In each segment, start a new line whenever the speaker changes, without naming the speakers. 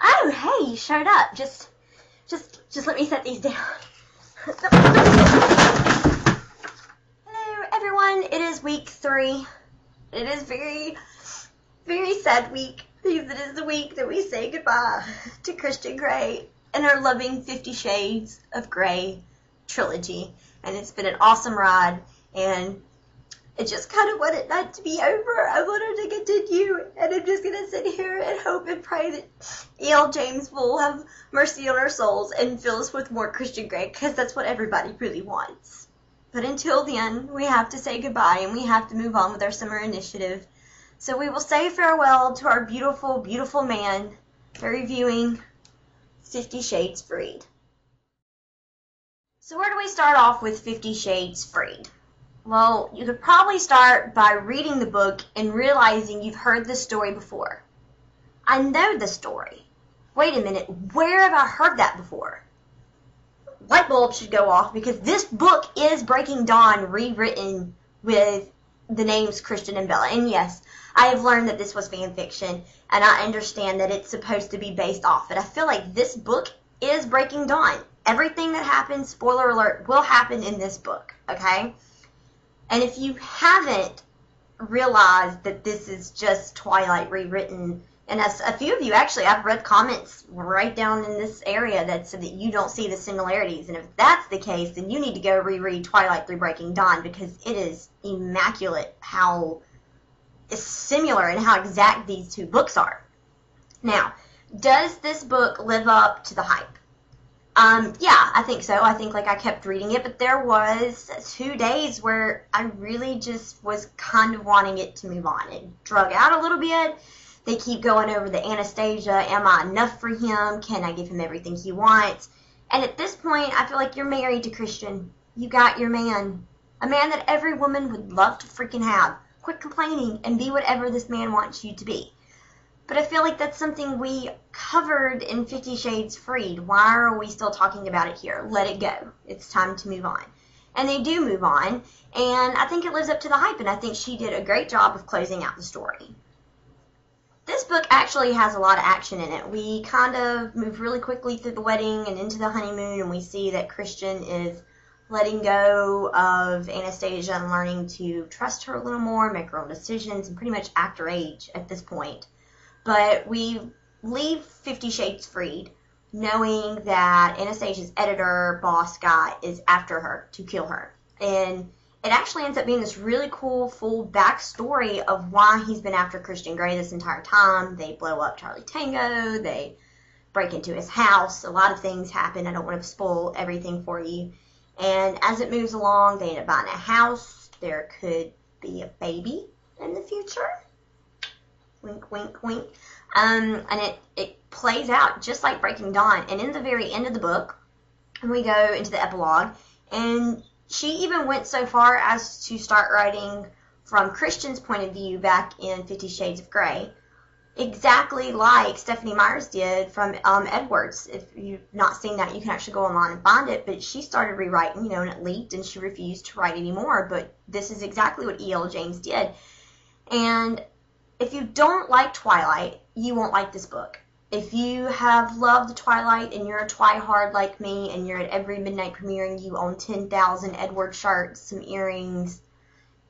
Oh, hey, you showed up. Just let me set these down. Hello, everyone. It is week 3. It is very, very sad week because it is the week that we say goodbye to Christian Grey and her loving 50 Shades of Grey trilogy. And it's been an awesome ride, and I just kind of want it not to be over. I want her to continue, and I'm just going to sit here and hope and pray that E.L. James will have mercy on our souls and fill us with more Christian Grey, because that's what everybody really wants. But until then, we have to say goodbye, and we have to move on with our summer initiative. So we will say farewell to our beautiful, beautiful man by reviewing 50 Shades Freed. So where do we start off with 50 Shades Freed? Well, you could probably start by reading the book and realizing you've heard this story before. I know the story. Wait a minute, where have I heard that before? Light bulb should go off, because this book is Breaking Dawn rewritten with the names Christian and Bella. And yes, I have learned that this was fan fiction, and I understand that it's supposed to be based off it. I feel like this book is Breaking Dawn. Everything that happens, spoiler alert, will happen in this book, okay? And if you haven't realized that this is just Twilight rewritten, and a few of you, actually, I've read comments right down in this area that said that you don't see the similarities. And if that's the case, then you need to go reread Twilight through Breaking Dawn, because it is immaculate how similar and how exact these two books are. Now, does this book live up to the hype? Yeah, I think so. I think, like, I kept reading it, but there was 2 days where I really just was kind of wanting it to move on. It drug out a little bit. They keep going over the Anastasia. Am I enough for him? Can I give him everything he wants? And at this point, I feel like you're married to Christian. You got your man. A man that every woman would love to freaking have. Quit complaining and be whatever this man wants you to be. But I feel like that's something we covered in 50 Shades Freed. Why are we still talking about it here? Let it go. It's time to move on. And they do move on, and I think it lives up to the hype, and I think she did a great job of closing out the story. This book actually has a lot of action in it. We kind of move really quickly through the wedding and into the honeymoon, and we see that Christian is letting go of Anastasia and learning to trust her a little more, make her own decisions, and pretty much act her age at this point. But we leave 50 Shades Freed knowing that Anastasia's editor, boss guy, is after her to kill her. And it actually ends up being this really cool, full backstory of why he's been after Christian Grey this entire time. They blow up Charlie Tango. They break into his house. A lot of things happen. I don't want to spoil everything for you. And as it moves along, they end up buying a house. There could be a baby in the future. Wink, wink, wink. And it plays out just like Breaking Dawn. And in the very end of the book, we go into the epilogue, and she even went so far as to start writing from Christian's point of view back in 50 Shades of Grey, exactly like Stephanie Myers did from Edwards. If you've not seen that, you can actually go online and find it. But she started rewriting, and it leaked, and she refused to write anymore. But this is exactly what E.L. James did. And if you don't like Twilight, you won't like this book. If you have loved Twilight and you're a twihard like me and you're at every midnight premiere and you own 10,000 Edward shirts, some earrings,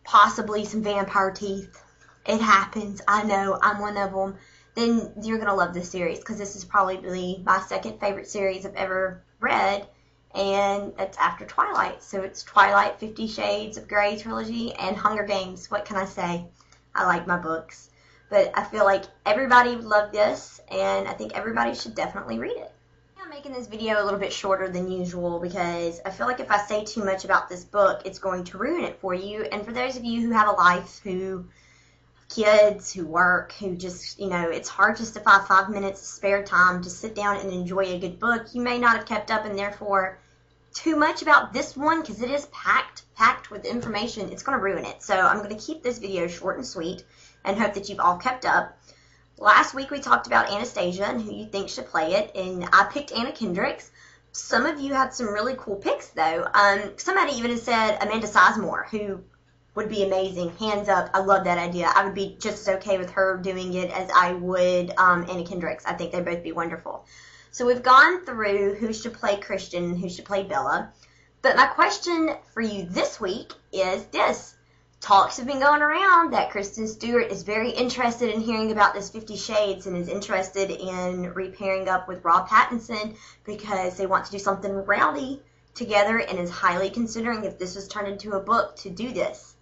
possibly some vampire teeth, it happens, I know, I'm one of them, then you're going to love this series, because this is probably my second favorite series I've ever read, and it's after Twilight. So it's Twilight, 50 Shades of Grey trilogy, and Hunger Games. What can I say? I like my books. But I feel like everybody would love this, and I think everybody should definitely read it. I'm making this video a little bit shorter than usual because I feel like if I say too much about this book, it's going to ruin it for you. And for those of you who have a life, who have kids, who work, who just, it's hard just to find 5 minutes of spare time to sit down and enjoy a good book, you may not have kept up, and therefore too much about this one, because it is packed with information. It's going to ruin it. So I'm going to keep this video short and sweet, and hope that you've all kept up. Last week we talked about Anastasia and who you think should play it, and I picked Anna Kendricks. Some of you had some really cool picks, though. Somebody even had said Amanda Sizemore, who would be amazing. Hands up. I love that idea. I would be just as okay with her doing it as I would Anna Kendrick's. I think they'd both be wonderful. So we've gone through who should play Christian and who should play Bella. But my question for you this week is this. Talks have been going around that Kristen Stewart is very interested in hearing about this 50 Shades and is interested in repairing up with Rob Pattinson because they want to do something rowdy together and is highly considering if this was turned into a book to do this.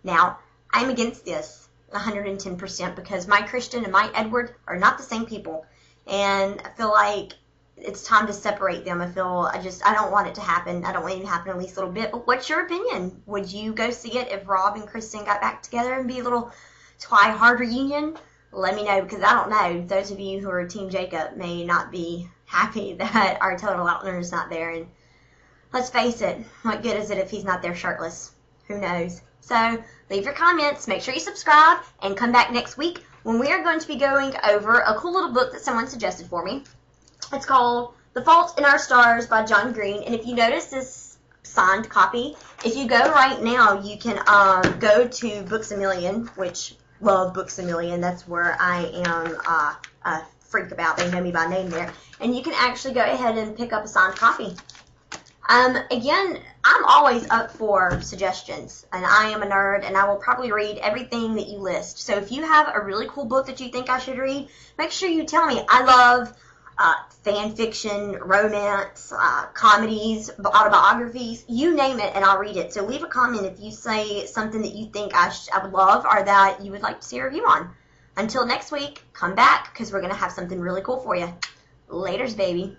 Now, I'm against this 110% because my Christian and my Edward are not the same people. And I feel like it's time to separate them. I don't want it to happen. I don't want it to happen at least a little bit. But what's your opinion? Would you go see it if Rob and Kristen got back together and be a little twilight reunion? Let me know, because I don't know. Those of you who are Team Jacob may not be happy that our total outlander is not there. And let's face it, what good is it if he's not there shirtless? Who knows? So leave your comments. Make sure you subscribe and come back next week when we are going to be going over a cool little book that someone suggested for me. It's called The Fault in Our Stars by John Green. And if you notice this signed copy, if you go right now, you can go to Books A Million, which love Books A Million. That's where I am a freak about. They know me by name there. And you can actually go ahead and pick up a signed copy. Again, I'm always up for suggestions, and I am a nerd, and I will probably read everything that you list. So if you have a really cool book that you think I should read, make sure you tell me. I love fan fiction, romance, comedies, autobiographies, you name it, and I'll read it. So leave a comment if you say something that you think I would love or that you would like to see a review on. Until next week, come back, because we're going to have something really cool for you. Laters, baby.